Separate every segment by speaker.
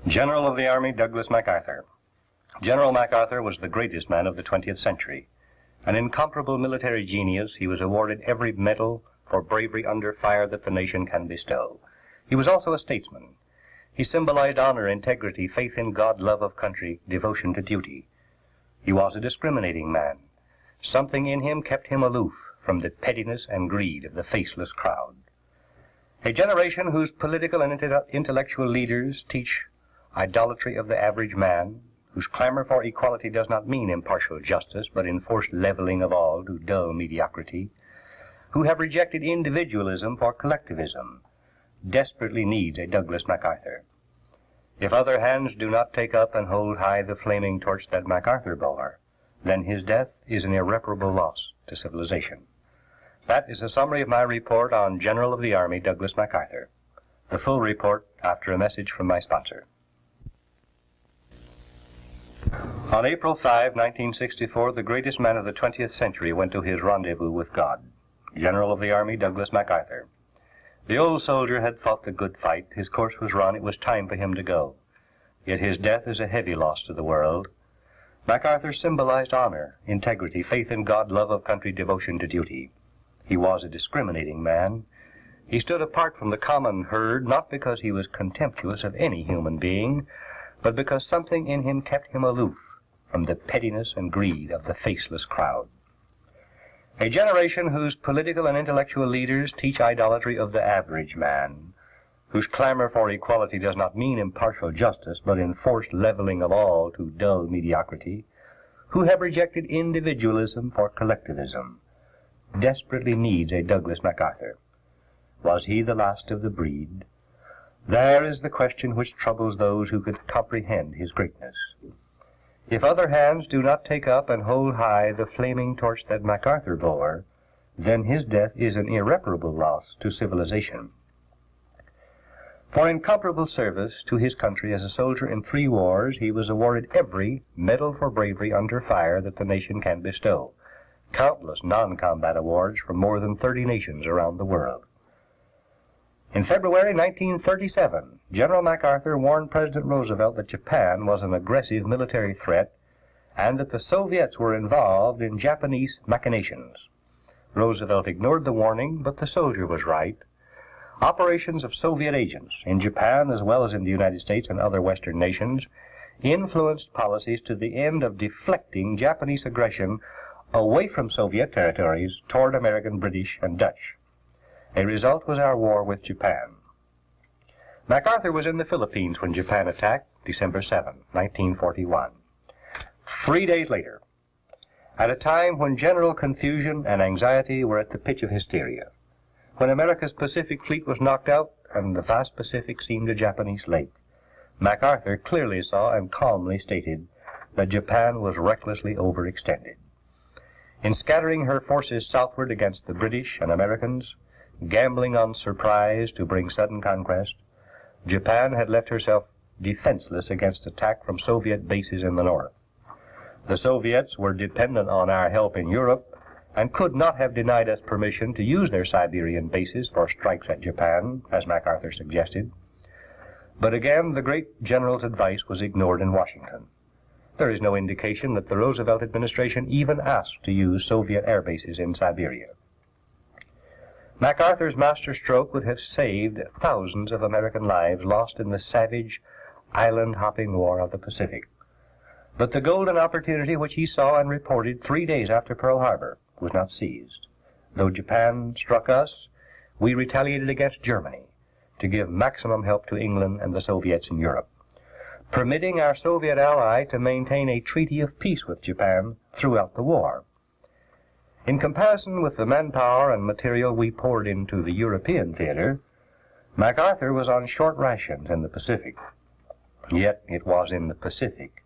Speaker 1: General of the Army Douglas MacArthur. General MacArthur was the greatest man of the 20th century. An incomparable military genius, he was awarded every medal for bravery under fire that the nation can bestow. He was also a statesman. He symbolized honor, integrity, faith in God, love of country, devotion to duty. He was a discriminating man. Something in him kept him aloof from the pettiness and greed of the faceless crowd. A generation whose political and intellectual leaders teach idolatry of the average man, whose clamor for equality does not mean impartial justice, but enforced leveling of all to dull mediocrity, who have rejected individualism for collectivism, desperately needs a Douglas MacArthur. If other hands do not take up and hold high the flaming torch that MacArthur bore, then his death is an irreparable loss to civilization. That is a summary of my report on General of the Army Douglas MacArthur. The full report after a message from my sponsor. On April 5, 1964, the greatest man of the 20th century went to his rendezvous with God. General of the Army Douglas MacArthur. The old soldier had fought the good fight. His course was run. It was time for him to go. Yet his death is a heavy loss to the world. MacArthur symbolized honor, integrity, faith in God, love of country, devotion to duty. He was a discriminating man. He stood apart from the common herd, not because he was contemptuous of any human being, but because something in him kept him aloof from the pettiness and greed of the faceless crowd. A generation whose political and intellectual leaders teach idolatry of the average man, whose clamor for equality does not mean impartial justice, but enforced leveling of all to dull mediocrity, who have rejected individualism for collectivism, desperately needs a Douglas MacArthur. Was he the last of the breed? There is the question which troubles those who could comprehend his greatness. If other hands do not take up and hold high the flaming torch that MacArthur bore, then his death is an irreparable loss to civilization. For incomparable service to his country as a soldier in 3 wars, he was awarded every medal for bravery under fire that the nation can bestow, countless non-combat awards from more than 30 nations around the world. In February 1937, General MacArthur warned President Roosevelt that Japan was an aggressive military threat and that the Soviets were involved in Japanese machinations. Roosevelt ignored the warning, but the soldier was right. Operations of Soviet agents in Japan as well as in the United States and other Western nations influenced policies to the end of deflecting Japanese aggression away from Soviet territories toward American, British, and Dutch. A result was our war with Japan. MacArthur was in the Philippines when Japan attacked, December 7, 1941. 3 days later, at a time when general confusion and anxiety were at the pitch of hysteria, when America's Pacific Fleet was knocked out and the vast Pacific seemed a Japanese lake, MacArthur clearly saw and calmly stated that Japan was recklessly overextended. In scattering her forces southward against the British and Americans, gambling on surprise to bring sudden conquest, Japan had left herself defenseless against attack from Soviet bases in the north. The Soviets were dependent on our help in Europe and could not have denied us permission to use their Siberian bases for strikes at Japan, as MacArthur suggested. But again, the great general's advice was ignored in Washington. There is no indication that the Roosevelt administration even asked to use Soviet air bases in Siberia. MacArthur's masterstroke would have saved thousands of American lives lost in the savage, island-hopping war of the Pacific. But the golden opportunity which he saw and reported 3 days after Pearl Harbor was not seized. Though Japan struck us, we retaliated against Germany to give maximum help to England and the Soviets in Europe, permitting our Soviet ally to maintain a treaty of peace with Japan throughout the war. In comparison with the manpower and material we poured into the European theater, MacArthur was on short rations in the Pacific. Yet it was in the Pacific,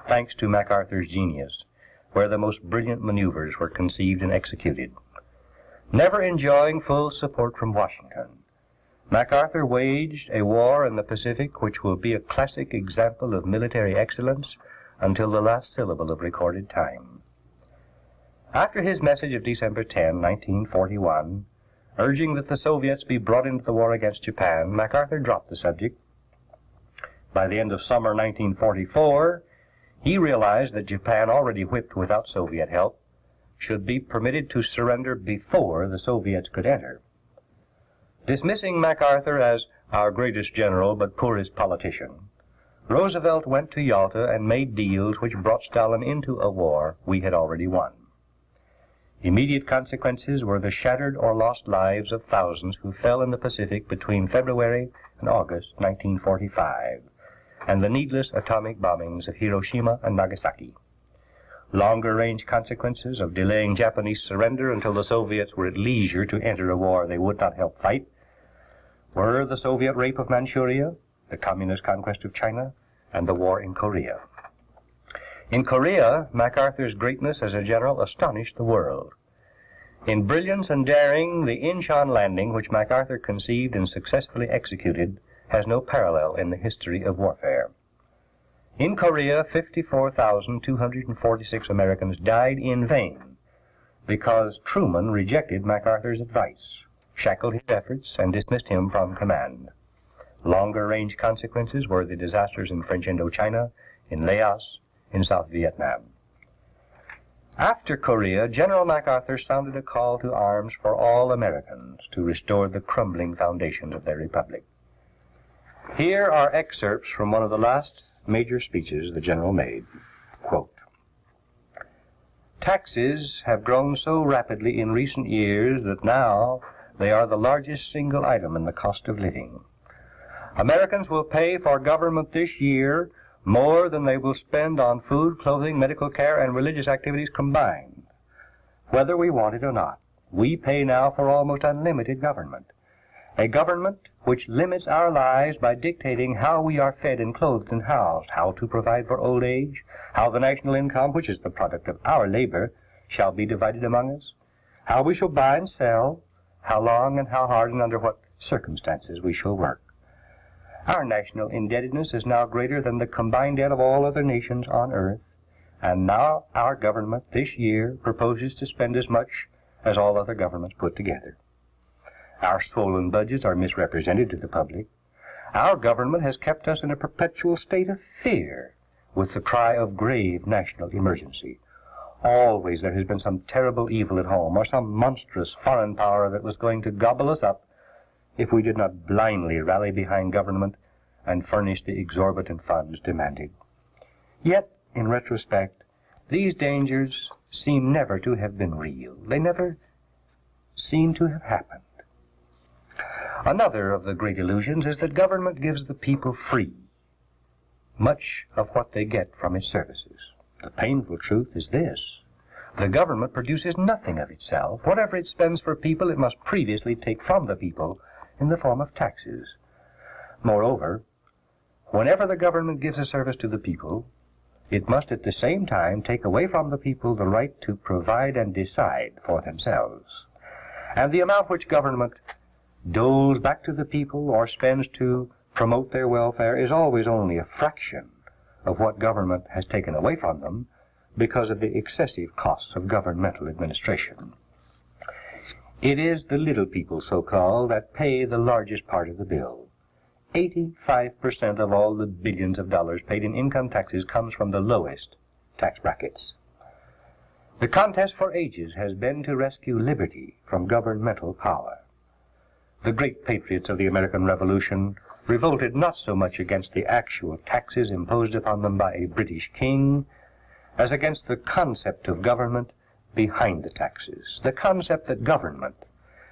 Speaker 1: thanks to MacArthur's genius, where the most brilliant maneuvers were conceived and executed. Never enjoying full support from Washington, MacArthur waged a war in the Pacific which will be a classic example of military excellence until the last syllable of recorded time. After his message of December 10, 1941, urging that the Soviets be brought into the war against Japan, MacArthur dropped the subject. By the end of summer 1944, he realized that Japan, already whipped without Soviet help, should be permitted to surrender before the Soviets could enter. Dismissing MacArthur as our greatest general but poorest politician, Roosevelt went to Yalta and made deals which brought Stalin into a war we had already won. Immediate consequences were the shattered or lost lives of thousands who fell in the Pacific between February and August 1945, and the needless atomic bombings of Hiroshima and Nagasaki. Longer-range consequences of delaying Japanese surrender until the Soviets were at leisure to enter a war they would not help fight were the Soviet rape of Manchuria, the communist conquest of China, and the war in Korea. In Korea, MacArthur's greatness as a general astonished the world. In brilliance and daring, the Incheon landing, which MacArthur conceived and successfully executed, has no parallel in the history of warfare. In Korea, 54,246 Americans died in vain because Truman rejected MacArthur's advice, shackled his efforts, and dismissed him from command. Longer-range consequences were the disasters in French Indochina, in Laos, in South Vietnam. After Korea, General MacArthur sounded a call to arms for all Americans to restore the crumbling foundations of their republic. Here are excerpts from one of the last major speeches the general made. Quote, "Taxes have grown so rapidly in recent years that now they are the largest single item in the cost of living. Americans will pay for government this year more than they will spend on food, clothing, medical care, and religious activities combined. Whether we want it or not, we pay now for almost unlimited government. A government which limits our lives by dictating how we are fed and clothed and housed, how to provide for old age, how the national income, which is the product of our labor, shall be divided among us, how we shall buy and sell, how long and how hard and under what circumstances we shall work. Our national indebtedness is now greater than the combined debt of all other nations on earth, and now our government this year proposes to spend as much as all other governments put together. Our swollen budgets are misrepresented to the public. Our government has kept us in a perpetual state of fear with the cry of grave national emergency. Always there has been some terrible evil at home, or some monstrous foreign power that was going to gobble us up if we did not blindly rally behind government and furnish the exorbitant funds demanded. Yet, in retrospect, these dangers seem never to have been real. They never seem to have happened. Another of the great illusions is that government gives the people free much of what they get from its services. The painful truth is this: the government produces nothing of itself. Whatever it spends for people, it must previously take from the people in the form of taxes. Moreover, whenever the government gives a service to the people, it must at the same time take away from the people the right to provide and decide for themselves. And the amount which government doles back to the people or spends to promote their welfare is always only a fraction of what government has taken away from them because of the excessive costs of governmental administration. It is the little people, so-called, that pay the largest part of the bill. 85% of all the billions of dollars paid in income taxes comes from the lowest tax brackets. The contest for ages has been to rescue liberty from governmental power. The great patriots of the American Revolution revolted not so much against the actual taxes imposed upon them by a British king as against the concept of government behind the taxes, the concept that government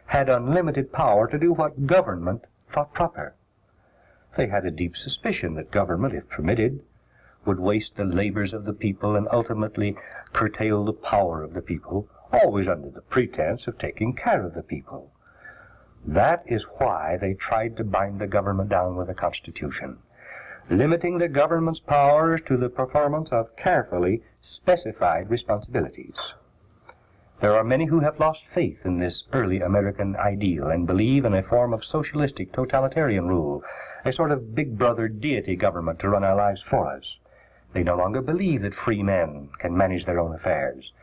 Speaker 1: had unlimited power to do what government thought proper. They had a deep suspicion that government, if permitted, would waste the labors of the people and ultimately curtail the power of the people, always under the pretense of taking care of the people. That is why they tried to bind the government down with a constitution, limiting the government's powers to the performance of carefully specified responsibilities. There are many who have lost faith in this early American ideal and believe in a form of socialistic totalitarian rule, a sort of big brother deity government to run our lives for us. They no longer believe that free men can manage their own affairs.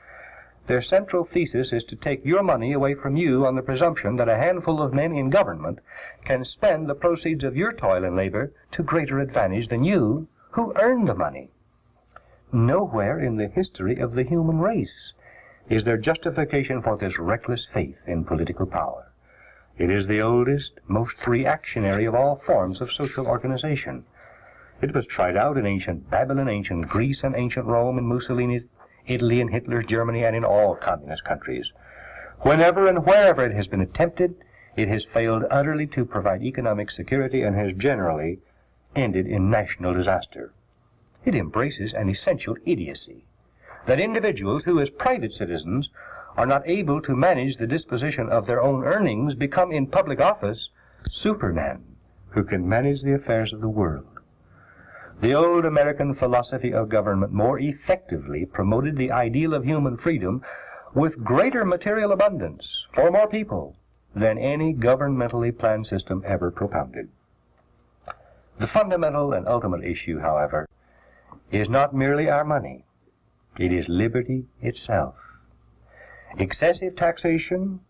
Speaker 1: Their central thesis is to take your money away from you on the presumption that a handful of men in government can spend the proceeds of your toil and labor to greater advantage than you who earned the money. Nowhere in the history of the human race is there justification for this reckless faith in political power. It is the oldest, most reactionary of all forms of social organization. It was tried out in ancient Babylon, ancient Greece, and ancient Rome, in Mussolini's Italy, and Hitler's Germany, and in all communist countries. Whenever and wherever it has been attempted, it has failed utterly to provide economic security and has generally ended in national disaster. It embraces an essential idiocy, that individuals who, as private citizens, are not able to manage the disposition of their own earnings become in public office supermen who can manage the affairs of the world. The old American philosophy of government more effectively promoted the ideal of human freedom with greater material abundance for more people than any governmentally planned system ever propounded. The fundamental and ultimate issue, however, is not merely our money. It is liberty itself. Excessive taxation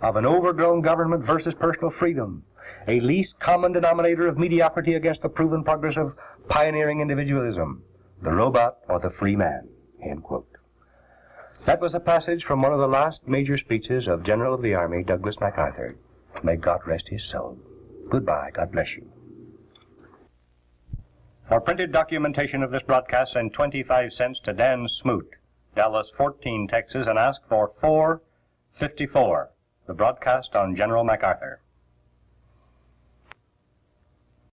Speaker 1: of an overgrown government versus personal freedom, a least common denominator of mediocrity against the proven progress of pioneering individualism, the robot or the free man, end quote. That was a passage from one of the last major speeches of General of the Army, Douglas MacArthur. May God rest his soul. Goodbye. God bless you. For printed documentation of this broadcast, send 25 cents to Dan Smoot, Dallas 14, Texas, and ask for 454, the broadcast on General MacArthur.